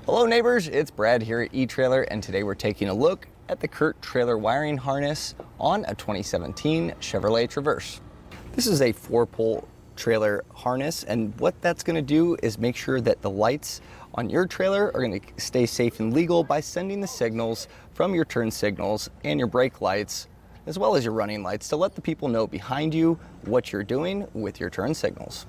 Hello neighbors, it's Brad here at eTrailer, and today we're taking a look at the Curt trailer wiring harness on a 2017 Chevrolet Traverse. This is a 4-pole trailer harness, and what that's going to do is make sure that the lights on your trailer are going to stay safe and legal by sending the signals from your turn signals and your brake lights, as well as your running lights, to let the people know behind you what you're doing with your turn signals.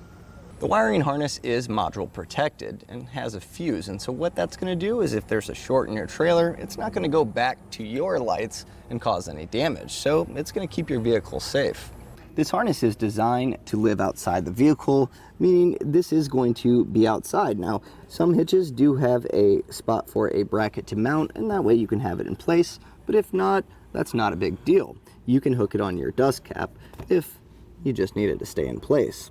The wiring harness is module protected and has a fuse, and so what that's going to do is if there's a short in your trailer, it's not going to go back to your lights and cause any damage, so it's going to keep your vehicle safe. This harness is designed to live outside the vehicle, meaning this is going to be outside. Now, some hitches do have a spot for a bracket to mount, and that way you can have it in place, but if not, that's not a big deal. You can hook it on your dust cap if you just need it to stay in place.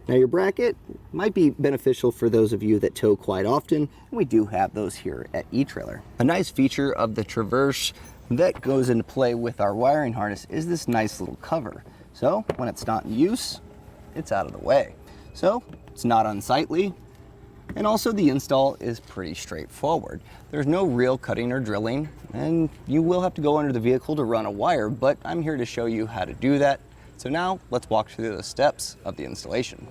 Now, your bracket might be beneficial for those of you that tow quite often, and we do have those here at eTrailer. A nice feature of the Traverse that goes into play with our wiring harness is this nice little cover. So when it's not in use, it's out of the way. So it's not unsightly, and also the install is pretty straightforward. There's no real cutting or drilling, and you will have to go under the vehicle to run a wire, but I'm here to show you how to do that. So now let's walk through the steps of the installation.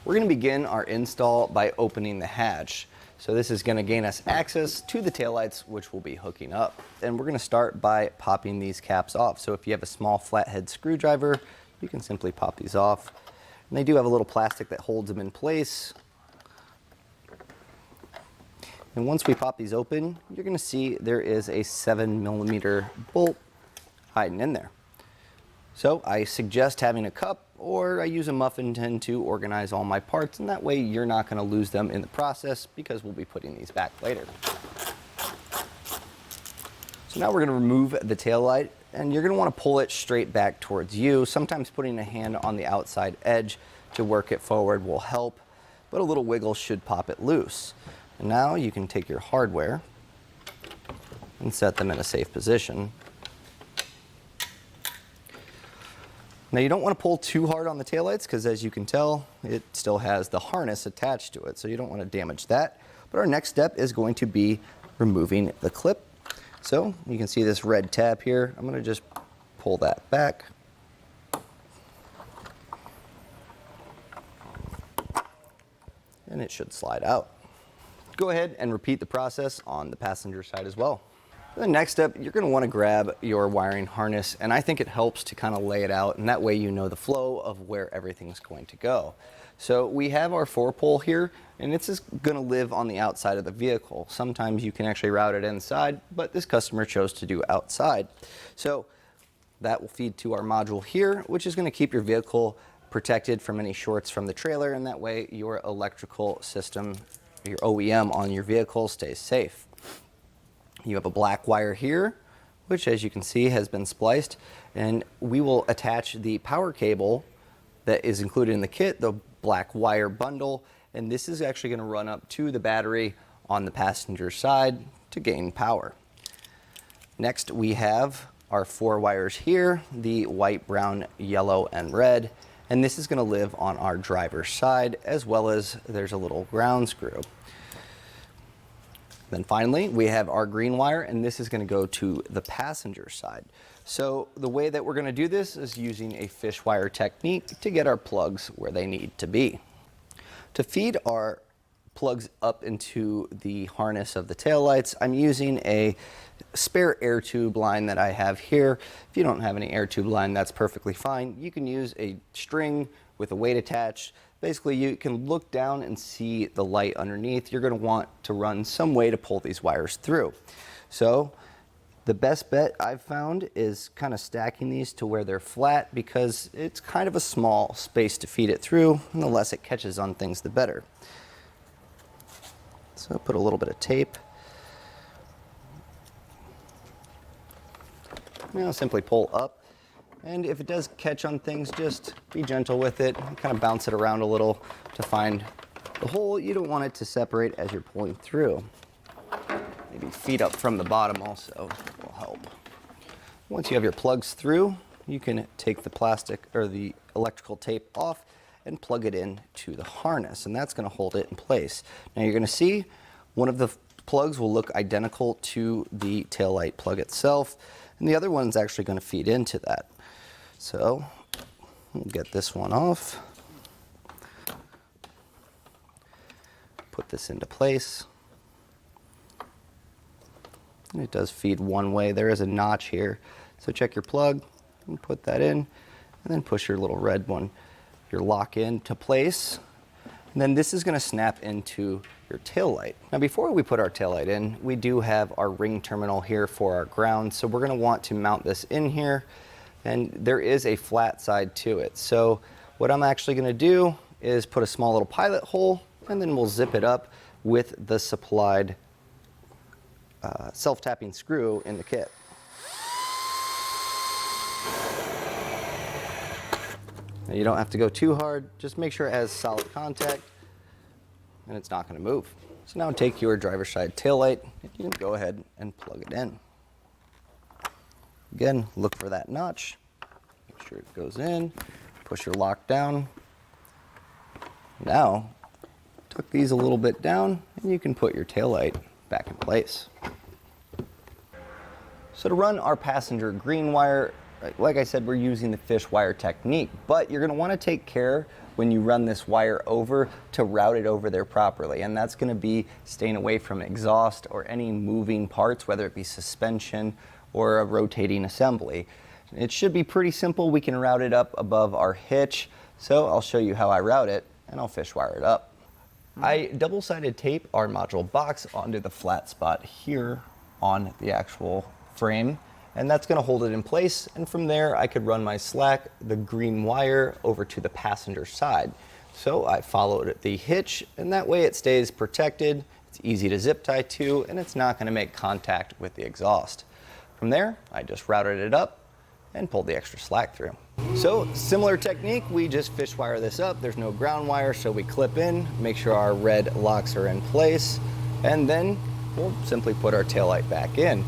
We're going to begin our install by opening the hatch. So this is going to gain us access to the taillights, which we'll be hooking up. And we're going to start by popping these caps off. So if you have a small flathead screwdriver, you can simply pop these off. And they do have a little plastic that holds them in place. And once we pop these open, you're going to see there is a 7mm bolt hiding in there. So I suggest having a cup, or I use a muffin tin to organize all my parts, and that way you're not going to lose them in the process because we'll be putting these back later. So now we're going to remove the tail light, and you're going to want to pull it straight back towards you. Sometimes putting a hand on the outside edge to work it forward will help, but a little wiggle should pop it loose. And now you can take your hardware and set them in a safe position. Now, you don't want to pull too hard on the taillights because, as you can tell, it still has the harness attached to it, so you don't want to damage that. But our next step is going to be removing the clip. So you can see this red tab here. I'm going to just pull that back. And it should slide out. Go ahead and repeat the process on the passenger side as well. The next step, you're going to want to grab your wiring harness, and I think it helps to kind of lay it out, and that way you know the flow of where everything's going to go. So we have our 4-pole here, and it's just going to live on the outside of the vehicle. Sometimes you can actually route it inside, but this customer chose to do outside. So that will feed to our module here, which is going to keep your vehicle protected from any shorts from the trailer, and that way your electrical system, your OEM on your vehicle, stays safe. You have a black wire here, which, as you can see, has been spliced, and we will attach the power cable that is included in the kit, the black wire bundle, and this is actually going to run up to the battery on the passenger side to gain power. Next, we have our 4 wires here, the white, brown, yellow, and red, and this is going to live on our driver's side, as well as there's a little ground screw. Then finally, we have our green wire, and this is going to go to the passenger side. So the way that we're going to do this is using a fish wire technique to get our plugs where they need to be. To feed our plugs up into the harness of the taillights, I'm using a spare air tube line that I have here. If you don't have any air tube line, that's perfectly fine. You can use a string with a weight attached. Basically, you can look down and see the light underneath. You're going to want to run some way to pull these wires through. So the best bet I've found is kind of stacking these to where they're flat, because it's kind of a small space to feed it through, and the less it catches on things, the better. So put a little bit of tape. Now simply pull up. And if it does catch on things, just be gentle with it, kind of bounce it around a little to find the hole. You don't want it to separate as you're pulling through. Maybe feed up from the bottom also will help. Once you have your plugs through, you can take the plastic or the electrical tape off and plug it in to the harness, and that's going to hold it in place. Now you're going to see one of the plugs will look identical to the taillight plug itself, and the other one's actually going to feed into that. So we'll get this one off, put this into place. And it does feed one way. There is a notch here, so check your plug and put that in, and then push your little red one, your lock in to place. And then this is going to snap into your tail light. Now before we put our tail light in, we do have our ring terminal here for our ground, so we're going to want to mount this in here, and there is a flat side to it. So what I'm actually going to do is put a small little pilot hole, and then we'll zip it up with the supplied self-tapping screw in the kit. Now you don't have to go too hard, just make sure it has solid contact and it's not going to move. So now take your driver's side taillight, you can go ahead and plug it in. Again, look for that notch, make sure it goes in, push your lock down. Now, tuck these a little bit down and you can put your taillight back in place. So to run our passenger green wire, like I said, we're using the fish wire technique, but you're going to want to take care when you run this wire over to route it over there properly, and that's going to be staying away from exhaust or any moving parts, whether it be suspension or a rotating assembly. It should be pretty simple. We can route it up above our hitch, so I'll show you how I route it and I'll fish wire it up. I double-sided tape our module box onto the flat spot here on the actual frame, and that's going to hold it in place, and from there I could run my slack, the green wire, over to the passenger side. So I followed the hitch, and that way it stays protected, it's easy to zip tie to, and it's not going to make contact with the exhaust. From there I just routed it up and pulled the extra slack through. So similar technique, we just fish wire this up. There's no ground wire, so we clip in, make sure our red locks are in place, and then we'll simply put our taillight back in.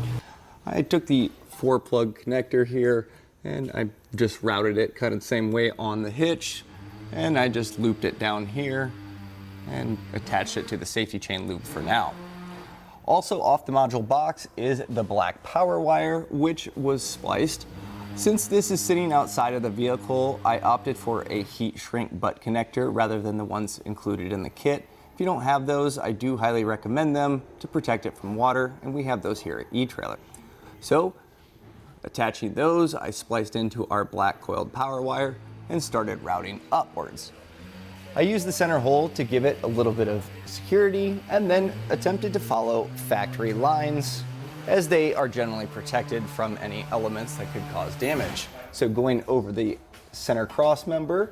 I took the 4-plug connector here and I just routed it kind of the same way on the hitch, and I just looped it down here and attached it to the safety chain loop for now. Also off the module box is the black power wire, which was spliced. Since this is sitting outside of the vehicle, I opted for a heat shrink butt connector rather than the ones included in the kit. If you don't have those, I do highly recommend them to protect it from water, and we have those here at eTrailer. So, attaching those, I spliced into our black coiled power wire and started routing upwards. I used the center hole to give it a little bit of security, and then attempted to follow factory lines, as they are generally protected from any elements that could cause damage. So going over the center cross member,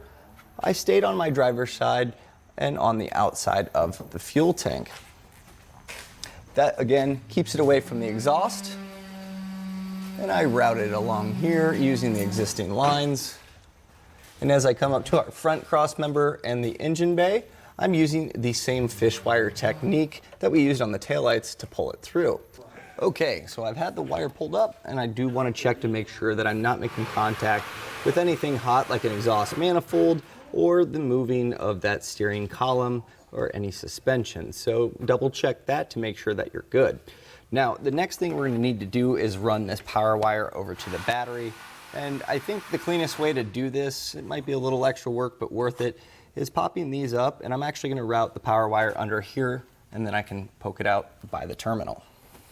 I stayed on my driver's side and on the outside of the fuel tank. That again keeps it away from the exhaust. And I routed it along here using the existing lines. And as I come up to our front cross member and the engine bay, I'm using the same fish wire technique that we used on the taillights to pull it through. Okay, so I've had the wire pulled up, and I do want to check to make sure that I'm not making contact with anything hot like an exhaust manifold or the moving of that steering column or any suspension. So double check that to make sure that you're good. Now, the next thing we're going to need to do is run this power wire over to the battery. And I think the cleanest way to do this, it might be a little extra work, but worth it, is popping these up. And I'm actually going to route the power wire under here, and then I can poke it out by the terminal.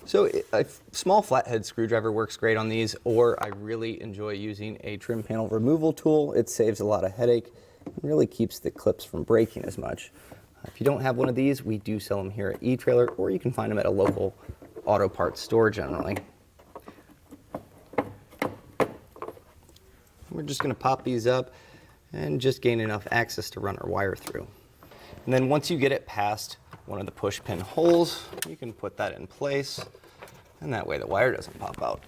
So a small flathead screwdriver works great on these, or I really enjoy using a trim panel removal tool. It saves a lot of headache and really keeps the clips from breaking as much. If you don't have one of these, we do sell them here at eTrailer, or you can find them at a local auto parts store generally. We're just going to pop these up and just gain enough access to run our wire through. And then once you get it past one of the push pin holes, you can put that in place, and that way the wire doesn't pop out.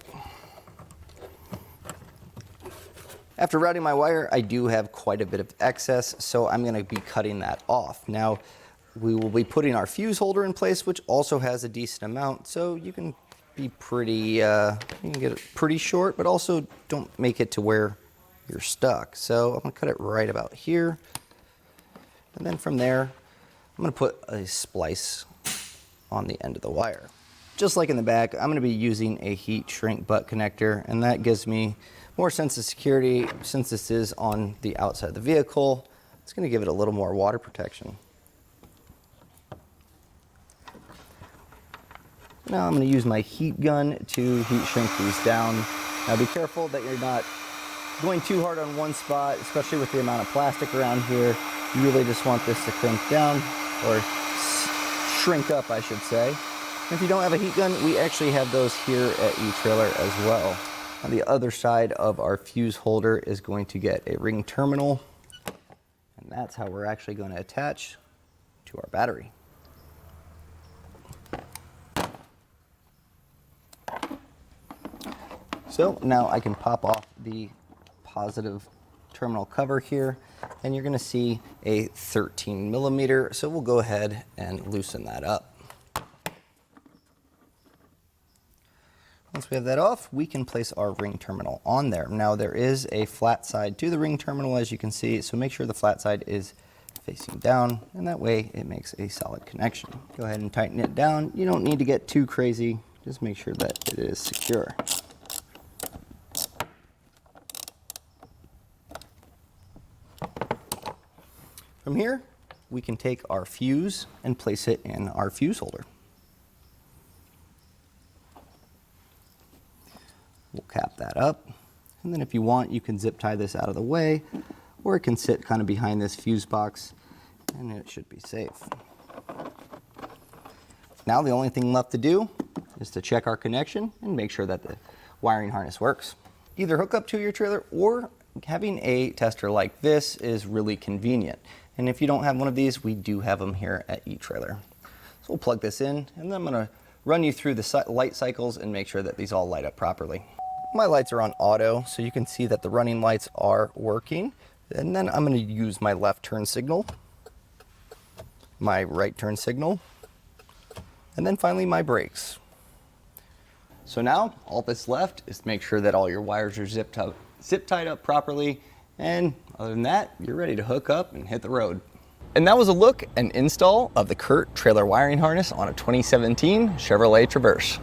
After routing my wire, I do have quite a bit of excess, so I'm going to be cutting that off. Now, we will be putting our fuse holder in place, which also has a decent amount, so you can be pretty, you can get it pretty short, but also don't make it to where you're stuck. So I'm going to cut it right about here, and then from there, I'm going to put a splice on the end of the wire. Just like in the back, I'm going to be using a heat shrink butt connector, and that gives me more sense of security. Since this is on the outside of the vehicle, it's going to give it a little more water protection. Now I'm going to use my heat gun to heat shrink these down. Now be careful that you're not going too hard on one spot, especially with the amount of plastic around here. You really just want this to crimp down, or shrink up, I should say. And if you don't have a heat gun, we actually have those here at eTrailer as well. On the other side of our fuse holder is going to get a ring terminal, and that's how we're actually going to attach to our battery. So now I can pop off the positive terminal cover here, and you're going to see a 13 millimeter. So we'll go ahead and loosen that up. Once we have that off, we can place our ring terminal on there. Now there is a flat side to the ring terminal, as you can see, so make sure the flat side is facing down, and that way it makes a solid connection. Go ahead and tighten it down. You don't need to get too crazy, just make sure that it is secure. From here, we can take our fuse and place it in our fuse holder. We'll cap that up, and then if you want, you can zip tie this out of the way, or it can sit kind of behind this fuse box, and it should be safe. Now the only thing left to do is to check our connection and make sure that the wiring harness works. Either hook up to your trailer, or having a tester like this is really convenient. And if you don't have one of these, we do have them here at eTrailer. So we'll plug this in, and then I'm going to run you through the light cycles and make sure that these all light up properly. My lights are on auto, so you can see that the running lights are working. And then I'm going to use my left turn signal, my right turn signal, and then finally my brakes. So now all that's left is to make sure that all your wires are zip tied up properly, and other than that, you're ready to hook up and hit the road. And that was a look and install of the Curt trailer wiring harness on a 2017 Chevrolet Traverse.